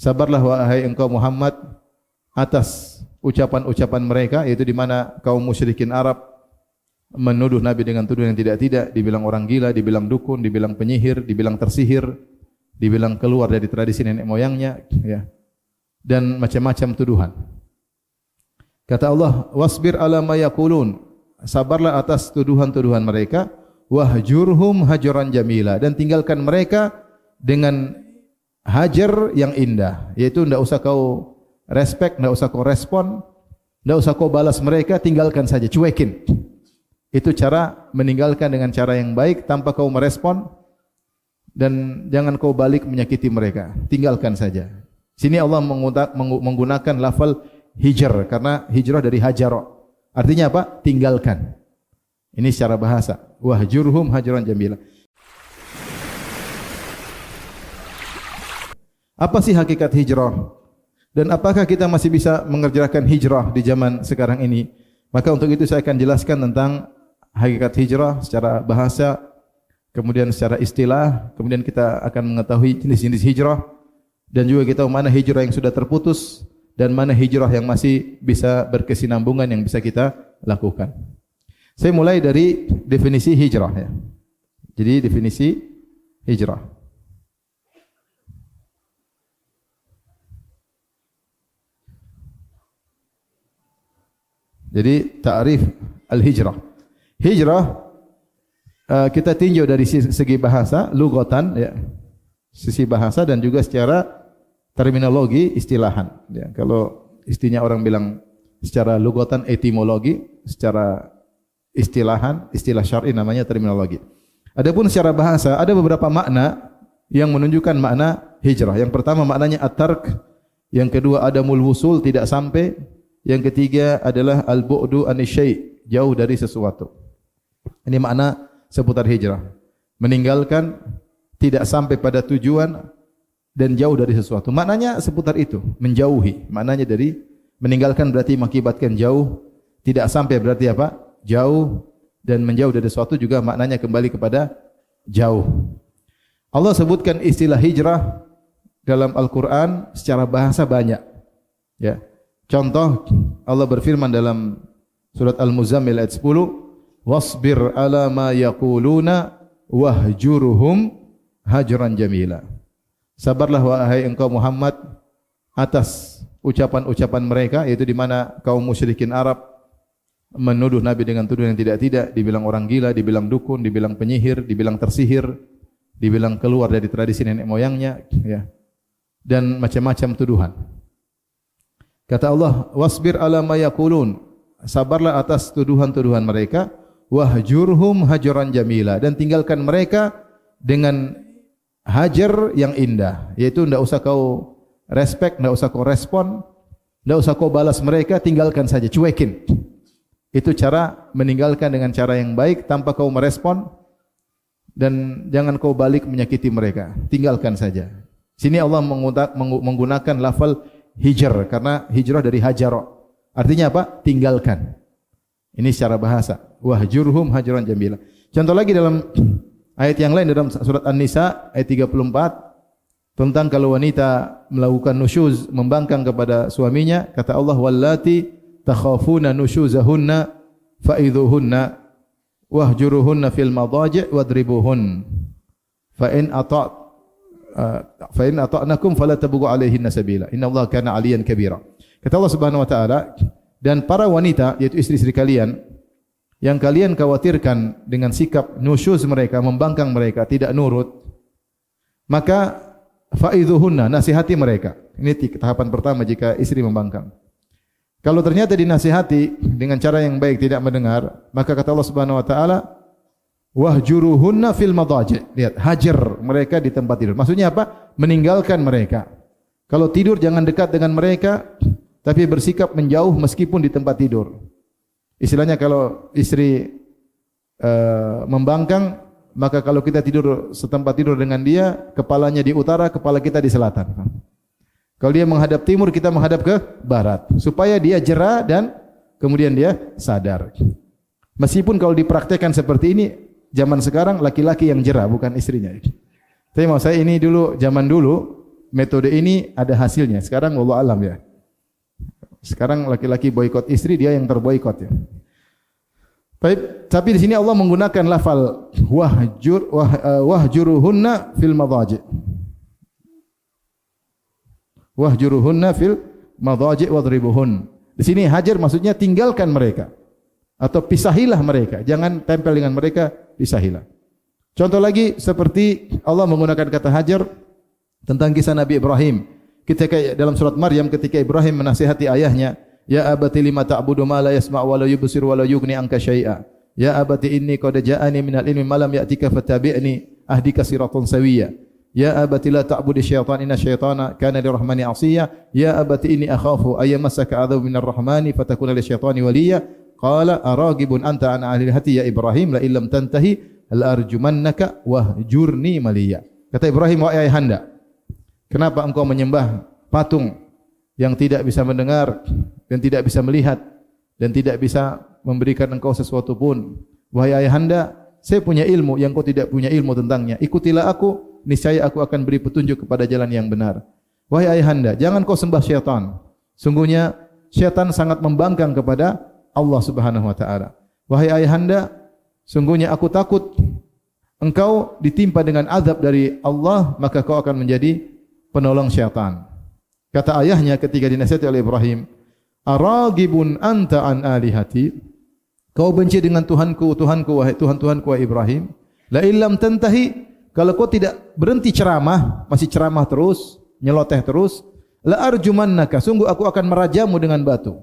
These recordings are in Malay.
Sabarlah wahai engkau Muhammad atas ucapan-ucapan mereka, yaitu di mana kaum musyrikin Arab menuduh Nabi dengan tuduhan yang tidak-tidak, dibilang orang gila, dibilang dukun, dibilang penyihir, dibilang tersihir, dibilang keluar dari tradisi nenek moyangnya, ya. Dan macam-macam tuduhan. Kata Allah, wasbir ala ma yaqulun, sabarlah atas tuduhan-tuduhan mereka, wahjurhum hajran jamila, dan tinggalkan mereka dengan hajar yang indah, yaitu tidak usah kau respect, tidak usah kau respon, tidak usah kau balas mereka, tinggalkan saja, cuekin. Itu cara meninggalkan dengan cara yang baik tanpa kau merespon, dan jangan kau balik menyakiti mereka, tinggalkan saja. Sini Allah menggunakan lafal hijr karena hijrah dari hajara. Artinya apa? Tinggalkan. Ini secara bahasa. Wahjurhum hajran jamila. Apa sih hakikat hijrah? Dan apakah kita masih bisa mengerjakan hijrah di zaman sekarang ini? Maka untuk itu saya akan jelaskan tentang hakikat hijrah secara bahasa, kemudian secara istilah, kemudian kita akan mengetahui jenis-jenis hijrah, dan juga kita mana hijrah yang sudah terputus dan mana hijrah yang masih bisa berkesinambungan yang bisa kita lakukan. Saya mulai dari definisi hijrah, ya. Jadi definisi hijrah. Jadi ta'rif al-hijrah. Hijrah kita tinjau dari segi bahasa, lughatan, ya. Sisi bahasa dan juga secara terminologi istilahan, ya. Kalau istinya orang bilang secara lughatan etimologi, secara istilahan, istilah syar'i namanya terminologi. Adapun secara bahasa ada beberapa makna yang menunjukkan makna hijrah. Yang pertama maknanya at-tark, yang kedua adamul wusul, tidak sampai, yang ketiga adalah al-bu'du anisyai', jauh dari sesuatu. Ini makna seputar hijrah. Meninggalkan, tidak sampai pada tujuan, dan jauh dari sesuatu. Maknanya seputar itu, menjauhi. Maknanya dari meninggalkan berarti mengakibatkan jauh, tidak sampai berarti apa? Jauh, dan menjauh dari sesuatu juga maknanya kembali kepada jauh. Allah sebutkan istilah hijrah dalam Al-Quran secara bahasa banyak, ya. Contoh, Allah berfirman dalam surat Al-Muzammil ayat 10, wasbir ala ma yaquluna wahjurhum hajran jamila. Sabarlah wahai engkau Muhammad atas ucapan-ucapan mereka, yaitu di mana kaum musyrikin Arab menuduh Nabi dengan tuduhan yang tidak-tidak, dibilang orang gila, dibilang dukun, dibilang penyihir, dibilang tersihir, dibilang keluar dari tradisi nenek moyangnya, ya. Dan macam-macam tuduhan. Kata Allah, wasbir ala ma yaqulun, sabarlah atas tuduhan-tuduhan mereka, wahjurhum hajran jamila, dan tinggalkan mereka dengan hajar yang indah, yaitu tidak usah kau respect, tidak usah kau respon, tidak usah kau balas mereka, tinggalkan saja, cuekin. Itu cara meninggalkan dengan cara yang baik tanpa kau merespon, dan jangan kau balik menyakiti mereka, tinggalkan saja. Sini Allah menggunakan lafal hijr karena hijrah dari hajara. Artinya apa? Tinggalkan. Ini secara bahasa. Wahjurhum hajran jamila. Contoh lagi dalam ayat yang lain dalam surat An-Nisa ayat 34 tentang kalau wanita melakukan nusyuz, membangkang kepada suaminya, kata Allah, wallati takhafuna nusyuzahunna fa'idhuhunna wahjuruhunna fil madaji' wadribuhun fa in ata'nakum fala tabghu 'alaihinna sabila innallaha kana 'aliyan kabira. Kata Allah Subhanahu wa taala, dan para wanita yaitu istri-istri kalian yang kalian khawatirkan dengan sikap nusyuz mereka, membangkang mereka, tidak nurut, maka fa'idhuhunna, nasihati mereka. Ini tahapan pertama jika istri membangkang. Kalau ternyata dinasihati dengan cara yang baik tidak mendengar, maka kata Allah Subhanahu wa taala, wahjuruhunna fil madaji'. Lihat, hajar mereka di tempat tidur. Maksudnya apa? Meninggalkan mereka. Kalau tidur jangan dekat dengan mereka, tapi bersikap menjauh meskipun di tempat tidur. Istilahnya kalau istri membangkang, maka kalau kita tidur setempat tidur dengan dia, kepalanya di utara, kepala kita di selatan. Kalau dia menghadap timur, kita menghadap ke barat, supaya dia jera dan kemudian dia sadar. Meskipun kalau dipraktekkan seperti ini, zaman sekarang laki-laki yang jera, bukan istrinya. Tapi mau saya ini dulu, zaman dulu, metode ini ada hasilnya. Sekarang wallahu alam ya. Sekarang laki-laki boikot istri, dia yang terboikot ya. Tapi di sini Allah menggunakan lafal wahjuruhunna fil madhaji. Wahjuruhunna fil madhaji wadribuhun. Di sini hajar maksudnya tinggalkan mereka atau pisahilah mereka. Jangan tempel dengan mereka, pisahilah. Contoh lagi seperti Allah menggunakan kata hajar tentang kisah Nabi Ibrahim. Ketika dalam surat Maryam ketika Ibrahim menasihati ayahnya, ya abati lima ta'budu ma la yasma' wa la yubsir wa la yughni anka syai'a. Ya abati inni qad ja'ani minal ilmi ma lam ya'tika fattabi'ni ahdika siratan sawiyya. Ya abati la ta'budi syaitan inna syaitana kana lirrahmani 'asiyya. Ya abati inni akhafu ay yamassaka 'adzabun minar rahmani fatakuna lisyaitani waliyya. Qala aragibun anta an alihati ya Ibrahim la illam tantahi la arjumannaka wahjurni maliyya. Kata Ibrahim, wahai ayahanda, kenapa engkau menyembah patung yang tidak bisa mendengar dan tidak bisa melihat dan tidak bisa memberikan engkau sesuatu pun? Wahai ayahanda, saya punya ilmu yang kau tidak punya ilmu tentangnya. Ikutilah aku, niscaya aku akan beri petunjuk kepada jalan yang benar. Wahai ayahanda, jangan kau sembah syaitan. Sungguhnya syaitan sangat membangkang kepada Allah Subhanahu wa taala. Wahai ayahanda, sungguhnya aku takut engkau ditimpa dengan azab dari Allah, maka kau akan menjadi penolong syaitan. Kata ayahnya ketika dinasihati oleh Ibrahim, aragibun anta an alihati, kau benci dengan Tuhanku, wahai Tuhanku wahai Ibrahim. La illam tantahi, kalau kau tidak berhenti ceramah, masih ceramah terus, nyeloteh terus, la arjumannaka, sungguh aku akan merajamu dengan batu.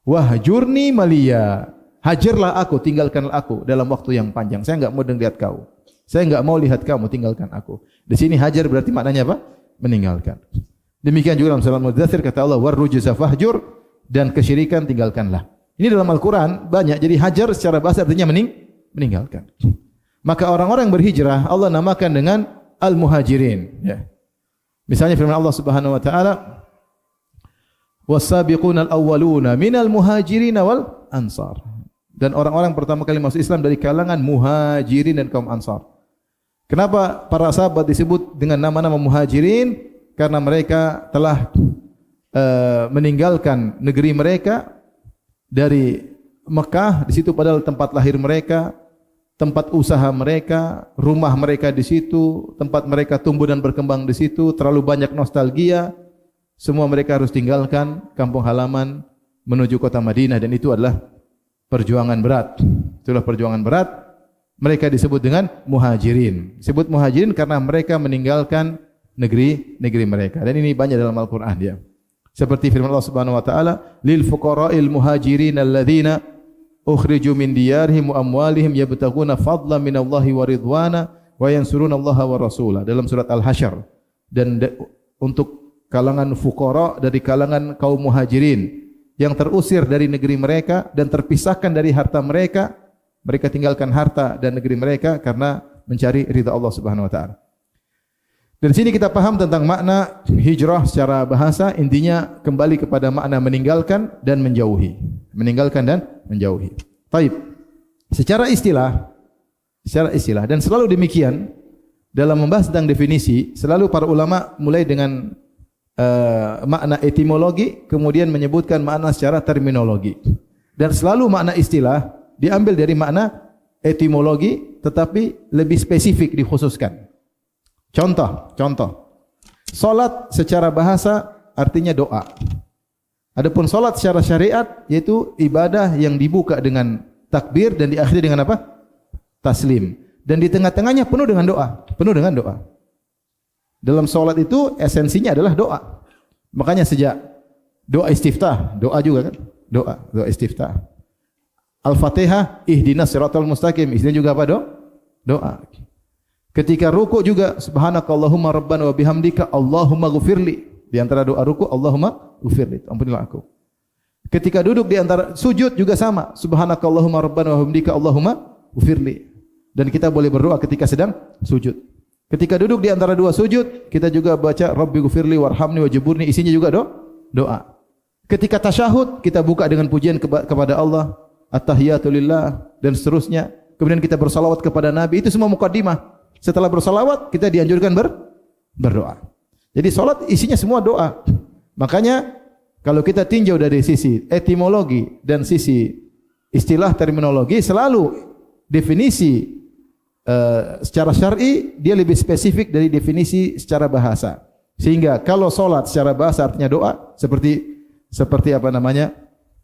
Wahjurni maliyya, hajarlah aku, tinggalkanlah aku dalam waktu yang panjang. Saya enggak mau lihat kau. Saya enggak mau lihat kamu, tinggalkan aku. Di sini hajar berarti maknanya apa? Meninggalkan. Demikian juga dalam surat Mudzatsir kata Allah, warrujza fahjur, dan kesyirikan tinggalkanlah. Ini dalam Al-Quran banyak. Jadi hajar secara bahasa artinya meninggalkan. Maka orang-orang yang berhijrah Allah namakan dengan al-muhajirin. Ya. Misalnya firman Allah Subhanahu wa taala, was-sabiqunal awwaluna minal muhajirin wal ansar. Dan orang-orang pertama kali masuk Islam dari kalangan muhajirin dan kaum ansar. Kenapa para sahabat disebut dengan nama-nama muhajirin? Karena mereka telah meninggalkan negeri mereka dari Mekah, di situ padahal tempat lahir mereka, tempat usaha mereka, rumah mereka di situ, tempat mereka tumbuh dan berkembang di situ, terlalu banyak nostalgia. Semua mereka harus tinggalkan kampung halaman menuju kota Madinah, dan itu adalah perjuangan berat. Itulah perjuangan berat. Mereka disebut dengan muhajirin. Disebut muhajirin karena mereka meninggalkan negeri mereka. Dan ini banyak dalam Al-Quran dia. Seperti firman Allah Subhanahu wa taala, lil fuqara'il muhajirin alladzina ukhriju min diyarihim wa amwalihim yabtaguna fadlan minallahi wa ridwana wa yansuruna Allah wa rasulah, dalam surat Al-Hasyr. Dan untuk kalangan fuqara dari kalangan kaum muhajirin yang terusir dari negeri mereka dan terpisahkan dari harta mereka, mereka tinggalkan harta dan negeri mereka karena mencari ridha Allah Subhanahu wa taala. Dari sini kita paham tentang makna hijrah secara bahasa, intinya kembali kepada makna meninggalkan dan menjauhi. Meninggalkan dan menjauhi. Baik. Secara istilah dan selalu demikian dalam membahas tentang definisi, selalu para ulama mulai dengan makna etimologi, kemudian menyebutkan makna secara terminologi. Dan selalu makna istilah diambil dari makna etimologi tetapi lebih spesifik dikhususkan. Contoh. Salat secara bahasa artinya doa. Adapun salat secara syariat yaitu ibadah yang dibuka dengan takbir dan diakhiri dengan apa? Taslim. Dan di tengah-tengahnya penuh dengan doa. Dalam salat itu esensinya adalah doa. Makanya sejak doa istiftah, doa juga kan? Doa istiftah. Al-Fatihah, ihdinas siratal mustaqim, isinya juga apa? Doa. Ketika rukuk juga subhanakallahumma rabbana wa bihamdika Allahumma ghfirli. Di antara doa rukuk Allahumma ghfirli, ampunilah aku. Ketika duduk di antara sujud juga sama, subhanakallahumma rabbana wa bihamdika Allahumma ghfirli. Dan kita boleh berdoa ketika sedang sujud. Ketika duduk di antara dua sujud, kita juga baca rabbi ghfirli warhamni wajburni, isinya juga doa. Ketika tasyahud, kita buka dengan pujian kepada Allah, at-tahiyatu lillah dan seterusnya. Kemudian kita bersalawat kepada Nabi, itu semua mukaddimah. Setelah bersalawat, kita dianjurkan berdoa. Jadi salat isinya semua doa. Makanya kalau kita tinjau dari sisi etimologi dan sisi istilah terminologi, selalu definisi secara syar'i dia lebih spesifik dari definisi secara bahasa. Sehingga kalau salat secara bahasa artinya doa, seperti apa namanya?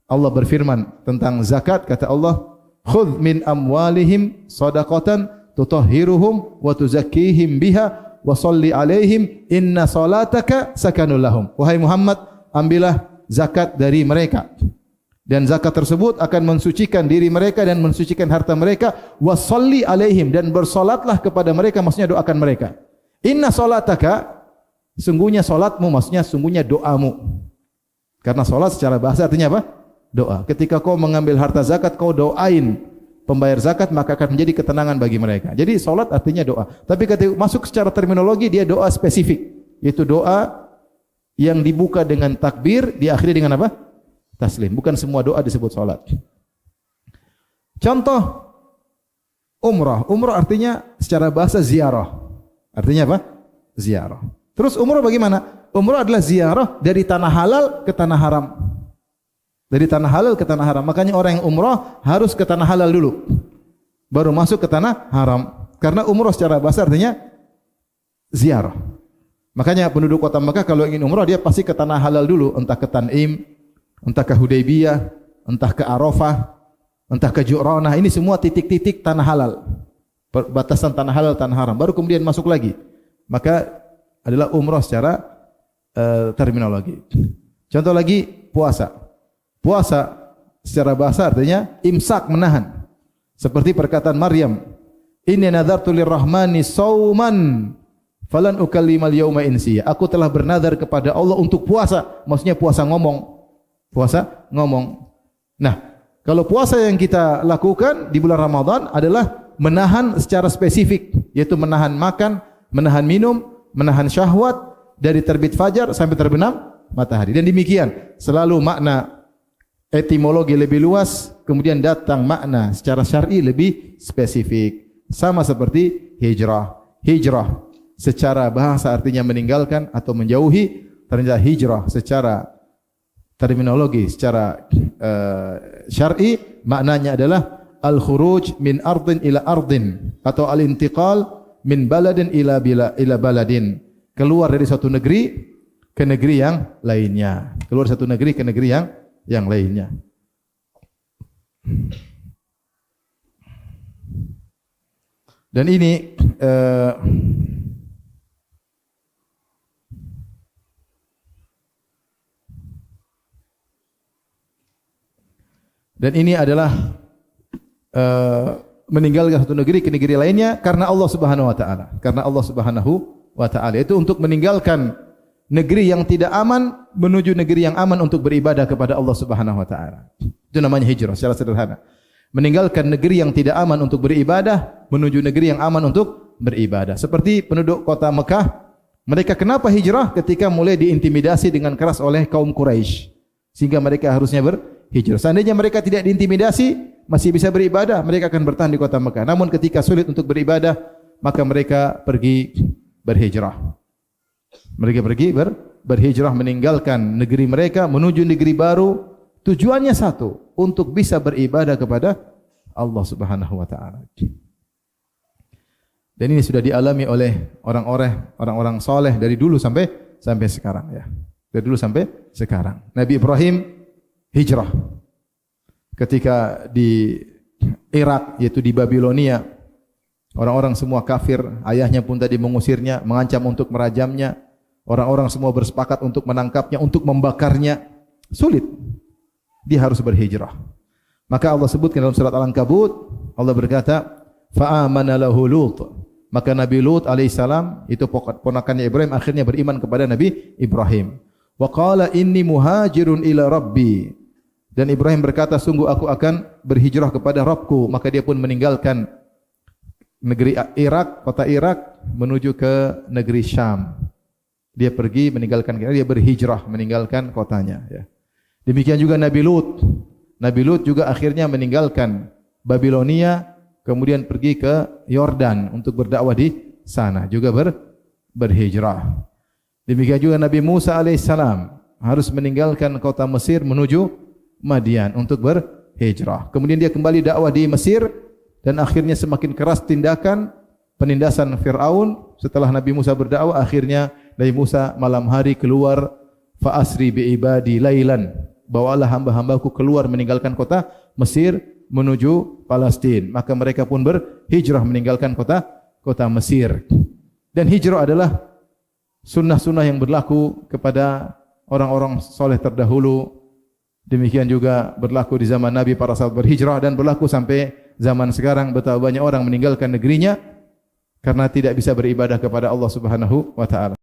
Allah berfirman tentang zakat, kata Allah, "Khudh min amwalihim shadaqatan tutahhiruhum wa tuzakkihim biha wa shalli 'alaihim inna salataka sakanul lahum." Wahai Muhammad, ambillah zakat dari mereka. Dan zakat tersebut akan mensucikan diri mereka dan mensucikan harta mereka. Wasalli alaihim, dan bersolatlah kepada mereka, maksudnya doakan mereka. Inna solataka, sungguhnya solatmu, maksudnya sungguhnya doamu. Karena solat secara bahasa artinya apa? Doa. Ketika kau mengambil harta zakat, kau doain pembayar zakat, maka akan menjadi ketenangan bagi mereka. Jadi solat artinya doa. Tapi ketika masuk secara terminologi, dia doa spesifik. Yaitu doa yang dibuka dengan takbir, diakhiri dengan apa? Taslim. Bukan semua doa disebut salat. Contoh umrah. Umrah artinya secara bahasa ziarah. Artinya apa? Ziarah. Terus umrah bagaimana? Umrah adalah ziarah dari tanah halal ke tanah haram. Dari tanah halal ke tanah haram. Makanya orang yang umrah harus ke tanah halal dulu, baru masuk ke tanah haram. Karena umrah secara bahasa artinya ziarah. Makanya penduduk kota Mekah kalau ingin umrah, dia pasti ke tanah halal dulu, entah ke Tan'im, entah ke Hudaybiyah, entah ke Arafah, entah ke Ju'ranah. Ini semua titik-titik tanah halal, batasan tanah halal, tanah haram. Baru kemudian masuk lagi. Maka adalah umrah secara terminologi. Contoh lagi puasa. Puasa secara bahasa artinya imsak, menahan. Seperti perkataan Maryam, "Inni nadartu lirrahmani sauman falan ukallimal yauma insiya." Aku telah bernazar kepada Allah untuk puasa. Maksudnya puasa ngomong. Puasa ngomong. Nah, kalau puasa yang kita lakukan di bulan Ramadan adalah menahan secara spesifik, yaitu menahan makan, menahan minum, menahan syahwat dari terbit fajar sampai terbenam matahari. Dan demikian, selalu makna etimologi lebih luas, kemudian datang makna secara syar'i lebih spesifik. Sama seperti hijrah. Hijrah secara bahasa artinya meninggalkan atau menjauhi, ternyata hijrah secara terminologi, secara syar'i maknanya adalah al-khuruj min ardin ila ardin, atau al-intiqal min baladin ila baladin. Keluar dari satu negeri ke negeri yang lainnya. Keluar satu negeri ke negeri yang lainnya. Dan ini adalah meninggalkan satu negeri ke negeri lainnya karena Allah Subhanahu wa taala. Karena Allah Subhanahu wa taala itu untuk meninggalkan negeri yang tidak aman menuju negeri yang aman untuk beribadah kepada Allah Subhanahu wa taala. Itu namanya hijrah secara sederhana. Meninggalkan negeri yang tidak aman untuk beribadah menuju negeri yang aman untuk beribadah. Seperti penduduk kota Mekah, mereka kenapa hijrah? Ketika mulai diintimidasi dengan keras oleh kaum Quraisy, sehingga mereka harusnya berhijrah. Seandainya mereka tidak diintimidasi, masih bisa beribadah, mereka akan bertahan di kota Mekah. Namun ketika sulit untuk beribadah, maka mereka pergi berhijrah. Mereka pergi berhijrah, meninggalkan negeri mereka menuju negeri baru. Tujuannya satu, untuk bisa beribadah kepada Allah Subhanahu wa taala. Dan ini sudah dialami oleh orang-orang saleh dari dulu sampai sekarang ya. Dari dulu sampai sekarang. Nabi Ibrahim hijrah ketika di Irak, yaitu di Babilonia. Orang-orang semua kafir, ayahnya pun tadi mengusirnya, mengancam untuk merajamnya. Orang-orang semua bersepakat untuk menangkapnya, untuk membakarnya. Sulit. Dia harus berhijrah. Maka Allah sebutkan dalam surat Al-Ankabut, Allah berkata, "Fa'amana lahu Lut." Maka Nabi Lut alaihissalam, itu ponakannya Ibrahim, akhirnya beriman kepada Nabi Ibrahim. Wa qala inni muhajirun ila rabbi. Dan Ibrahim berkata, sungguh aku akan berhijrah kepada Rabbku. Maka dia pun meninggalkan negeri Irak, kota Irak, menuju ke negeri Syam. Dia pergi meninggalkan, dia berhijrah meninggalkan kotanya ya. Demikian juga Nabi Lut. Nabi Lut juga akhirnya meninggalkan Babilonia, kemudian pergi ke Yordan untuk berdakwah di sana, juga berhijrah. Demikian juga Nabi Musa alaihissalam harus meninggalkan kota Mesir menuju Madian untuk berhijrah. Kemudian dia kembali dakwah di Mesir dan akhirnya semakin keras tindakan penindasan Fir'aun. Setelah Nabi Musa berdakwah, akhirnya Nabi Musa malam hari keluar, fa asri bi ibadi lailan, bawalah hamba-hambaku keluar meninggalkan kota Mesir menuju Palestina. Maka mereka pun berhijrah meninggalkan kota Mesir. Dan hijrah adalah sunnah-sunnah yang berlaku kepada orang-orang soleh terdahulu. Demikian juga berlaku di zaman Nabi, para sahabat berhijrah, dan berlaku sampai zaman sekarang. Betapa banyak orang meninggalkan negerinya karena tidak bisa beribadah kepada Allah Subhanahu wa taala.